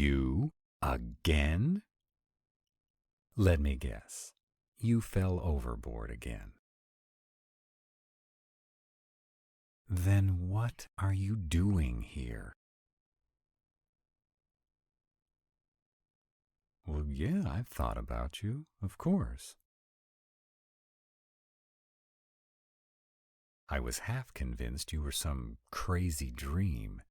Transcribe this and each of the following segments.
You? Again? Let me guess. You fell overboard again. Then what are you doing here? Well, yeah, I've thought about you, of course. I was half convinced you were some crazy dream.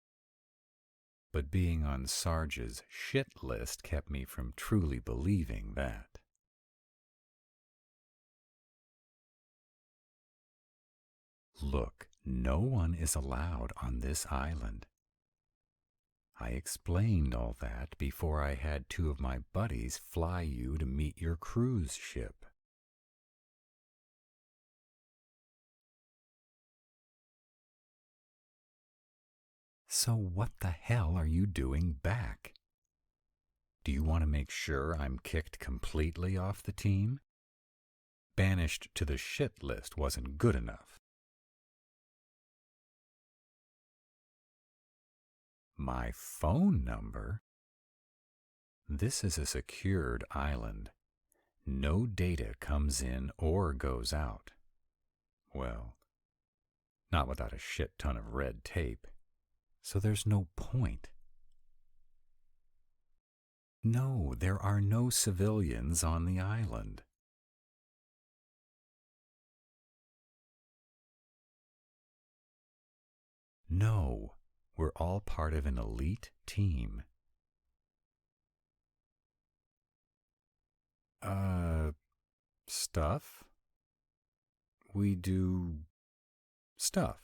But being on Sarge's shit list kept me from truly believing that. Look, no one is allowed on this island. I explained all that before I had two of my buddies fly you to meet your cruise ship. So what the hell are you doing back? Do you want to make sure I'm kicked completely off the team? Banished to the shit list wasn't good enough. My phone number? This is a secured island. No data comes in or goes out. Well, not without a shit ton of red tape. So there's no point. No, there are no civilians on the island. No, we're all part of an elite team. Stuff? We do stuff.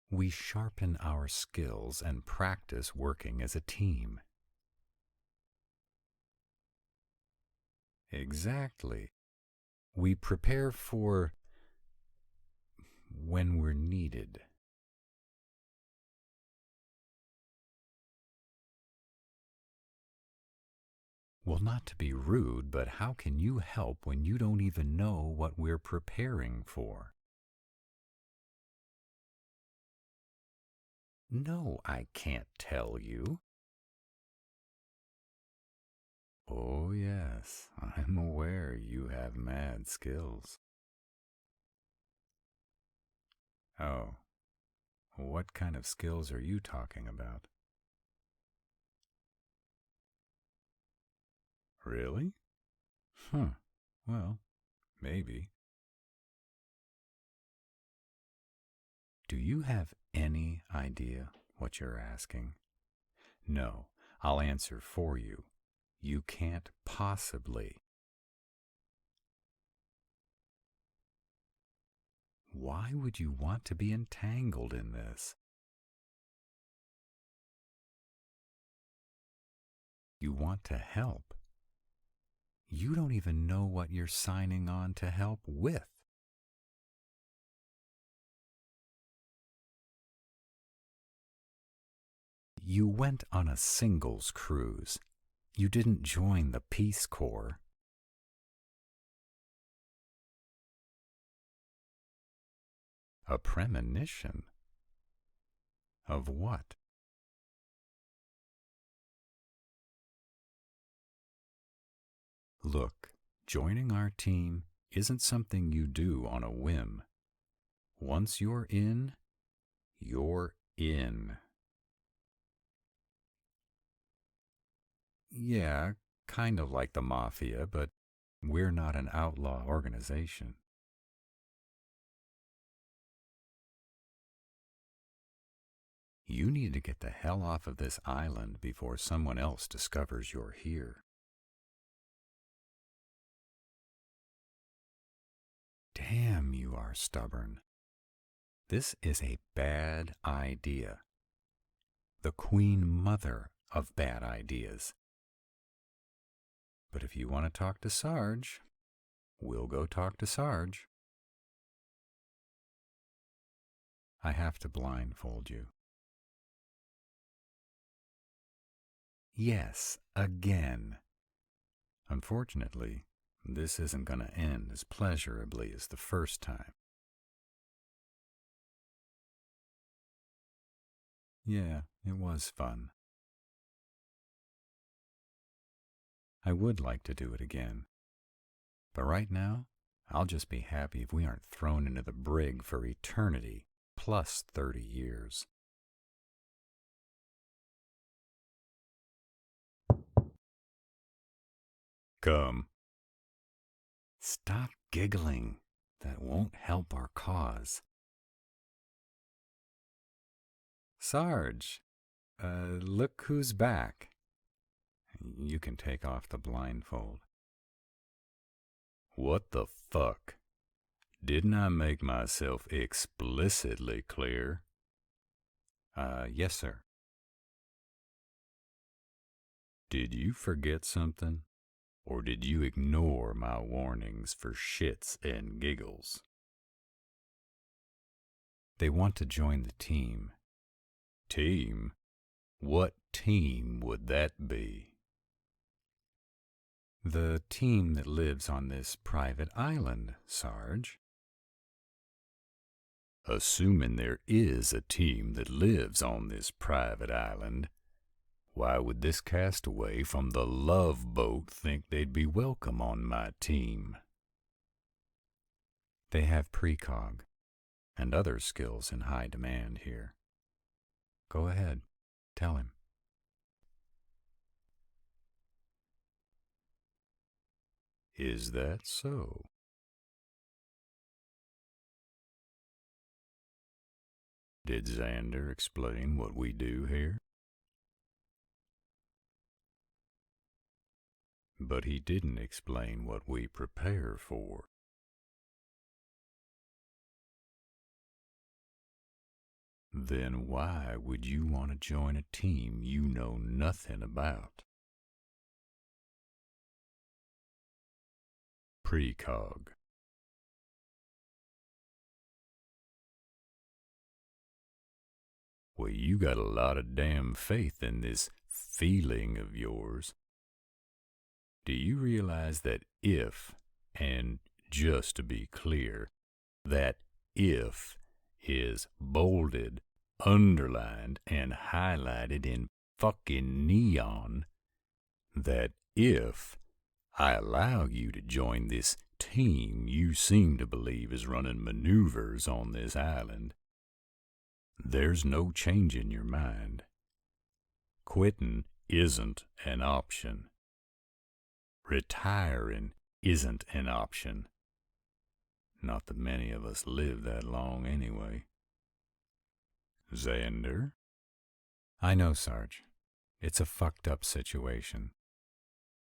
We sharpen our skills and practice working as a team. Exactly. We prepare for when we're needed. Well, not to be rude, but how can you help when you don't even know what we're preparing for? No, I can't tell you. Oh, yes, I'm aware you have mad skills. Oh, what kind of skills are you talking about? Really? Well, maybe. Do you have any idea what you're asking? No, I'll answer for you. You can't possibly. Why would you want to be entangled in this? You want to help. You don't even know what you're signing on to help with. You went on a singles cruise. You didn't join the Peace Corps. A premonition? Of what? Look, joining our team isn't something you do on a whim. Once you're in, you're in. Yeah, kind of like the mafia, but we're not an outlaw organization. You need to get the hell off of this island before someone else discovers you're here. Damn, you are stubborn. This is a bad idea. The queen mother of bad ideas. But if you want to talk to Sarge, we'll go talk to Sarge. I have to blindfold you. Yes, again. Unfortunately, this isn't going to end as pleasurably as the first time. Yeah, it was fun. I would like to do it again. But right now, I'll just be happy if we aren't thrown into the brig for eternity, plus 30 years. Come. Stop giggling. That won't help our cause. Sarge, look who's back. You can take off the blindfold. What the fuck? Didn't I make myself explicitly clear? Yes, sir. Did you forget something? Or did you ignore my warnings for shits and giggles? They want to join the team. Team? What team would that be? The team that lives on this private island, Sarge. Assuming there is a team that lives on this private island, why would this castaway from the Love Boat think they'd be welcome on my team? They have precog and other skills in high demand here. Go ahead, tell him. Is that so? Did Xander explain what we do here? But he didn't explain what we prepare for. Then why would you want to join a team you know nothing about? Precog. Well, you got a lot of damn faith in this feeling of yours. Do you realize that if, and just to be clear, that if is bolded, underlined, and highlighted in fucking neon, that if I allow you to join this team you seem to believe is running maneuvers on this island, there's no change in your mind. Quitting isn't an option. Retiring isn't an option. Not that many of us live that long anyway. Xander? I know, Sarge. It's a fucked up situation.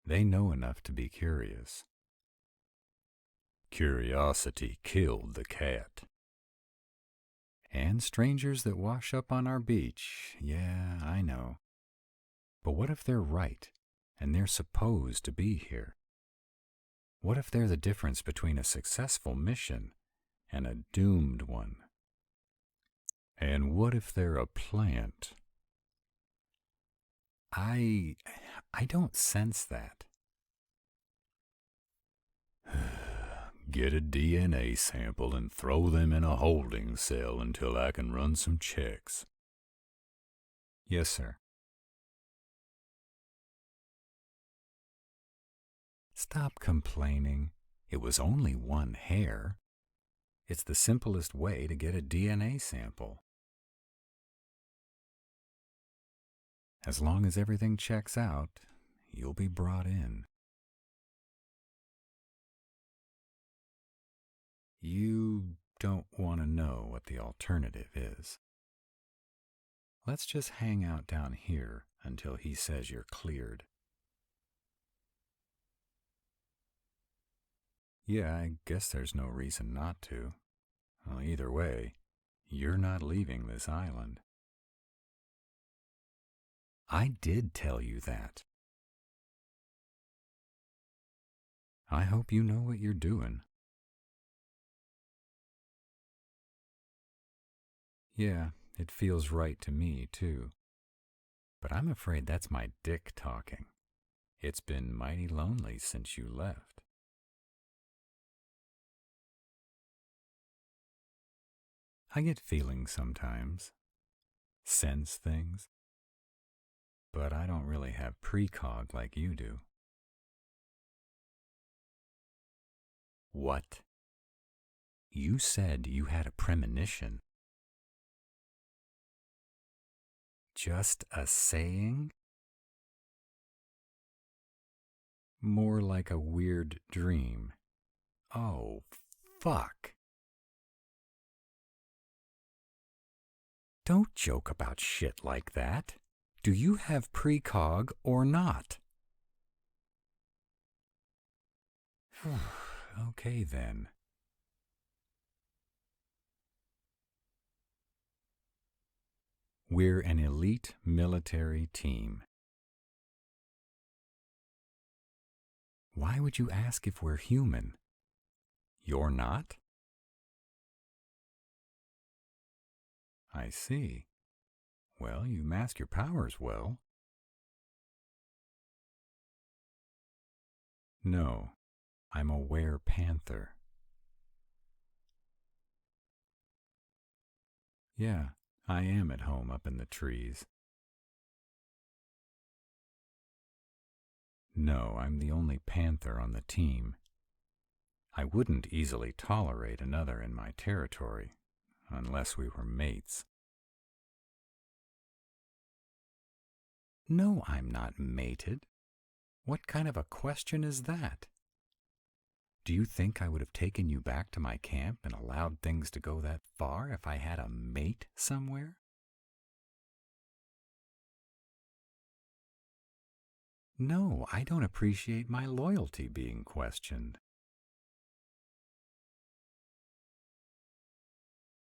They know enough to be curious. Curiosity killed the cat. And strangers that wash up on our beach, yeah, I know. But what if they're right, and they're supposed to be here? What if they're the difference between a successful mission and a doomed one? And what if they're a plant? I don't sense that. Get a DNA sample and throw them in a holding cell until I can run some checks. Yes, sir. Stop complaining. It was only one hair. It's the simplest way to get a DNA sample. As long as everything checks out, you'll be brought in. You don't want to know what the alternative is. Let's just hang out down here until he says you're cleared. Yeah, I guess there's no reason not to. Well, either way, you're not leaving this island. I did tell you that. I hope you know what you're doing. Yeah, it feels right to me, too. But I'm afraid that's my dick talking. It's been mighty lonely since you left. I get feelings sometimes. sense things. But I don't really have precog like you do. What? You said you had a premonition. Just a saying? More like a weird dream. Oh, fuck. Don't joke about shit like that. Do you have precog or not? Okay then. We're an elite military team. Why would you ask if we're human? You're not? I see. Well, you mask your powers well. No, I'm a Were-Panther. Yeah, I am at home up in the trees. No, I'm the only panther on the team. I wouldn't easily tolerate another in my territory, unless we were mates. No, I'm not mated. What kind of a question is that? Do you think I would have taken you back to my camp and allowed things to go that far if I had a mate somewhere? No, I don't appreciate my loyalty being questioned.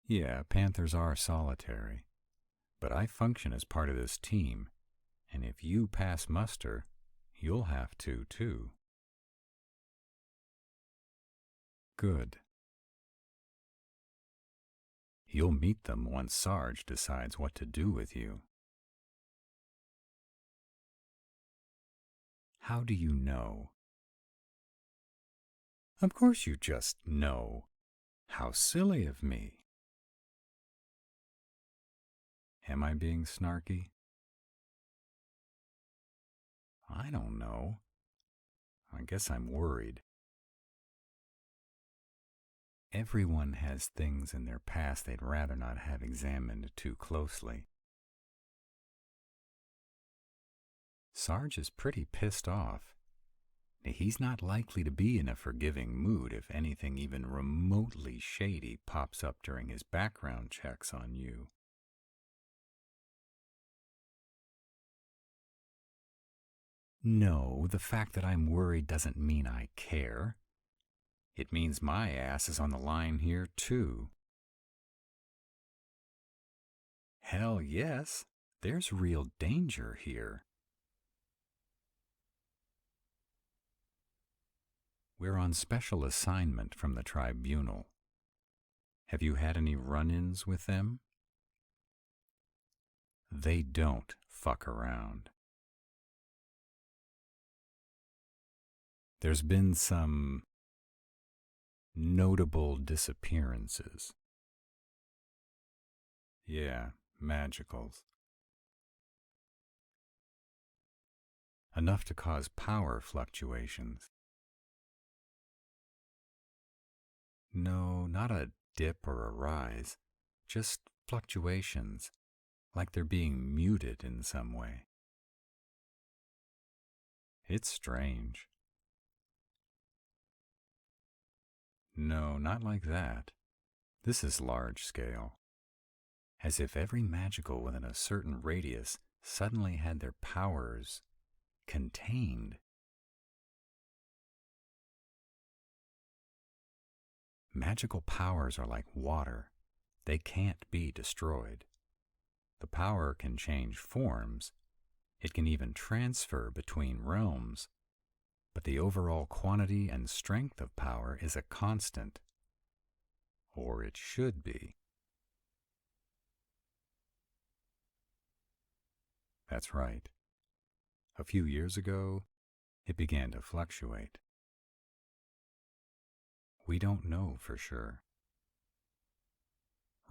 Yeah, panthers are solitary, but I function as part of this team, and if you pass muster, you'll have to too. Good. You'll meet them once Sarge decides what to do with you. How do you know? Of course you just know. How silly of me. Am I being snarky? I don't know. I guess I'm worried. Everyone has things in their past they'd rather not have examined too closely. Sarge is pretty pissed off. He's not likely to be in a forgiving mood if anything even remotely shady pops up during his background checks on you. No, the fact that I'm worried doesn't mean I care. It means my ass is on the line here, too. Hell yes, there's real danger here. We're on special assignment from the tribunal. Have you had any run-ins with them? They don't fuck around. There's been some notable disappearances. Yeah, magicals. Enough to cause power fluctuations. No, not a dip or a rise. Just fluctuations, like they're being muted in some way. It's strange. No, not like that. This is large scale. As if every magical within a certain radius suddenly had their powers contained. Magical powers are like water. They can't be destroyed. The power can change forms. It can even transfer between realms. But the overall quantity and strength of power is a constant. Or it should be. That's right. A few years ago, it began to fluctuate. We don't know for sure.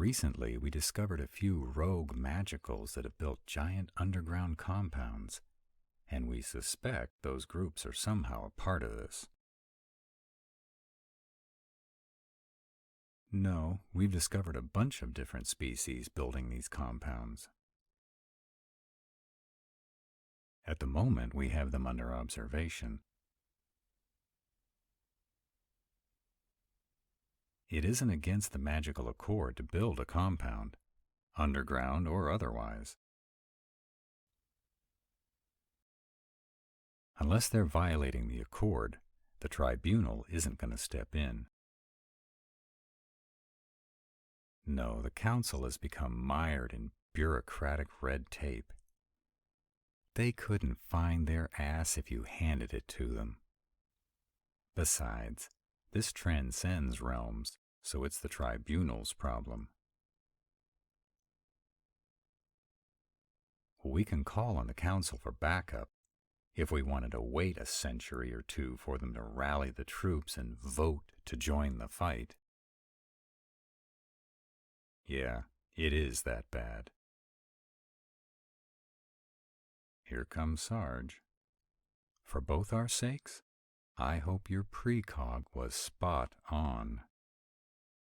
Recently, we discovered a few rogue magicals that have built giant underground compounds, and we suspect those groups are somehow a part of this. No, we've discovered a bunch of different species building these compounds. At the moment, we have them under observation. It isn't against the magical accord to build a compound, underground or otherwise. Unless they're violating the accord, the tribunal isn't going to step in. No, the council has become mired in bureaucratic red tape. They couldn't find their ass if you handed it to them. Besides, this transcends realms, so it's the tribunal's problem. We can call on the council for backup if we wanted to wait a century or two for them to rally the troops and vote to join the fight. Yeah, it is that bad. Here comes Sarge. For both our sakes, I hope your precog was spot on.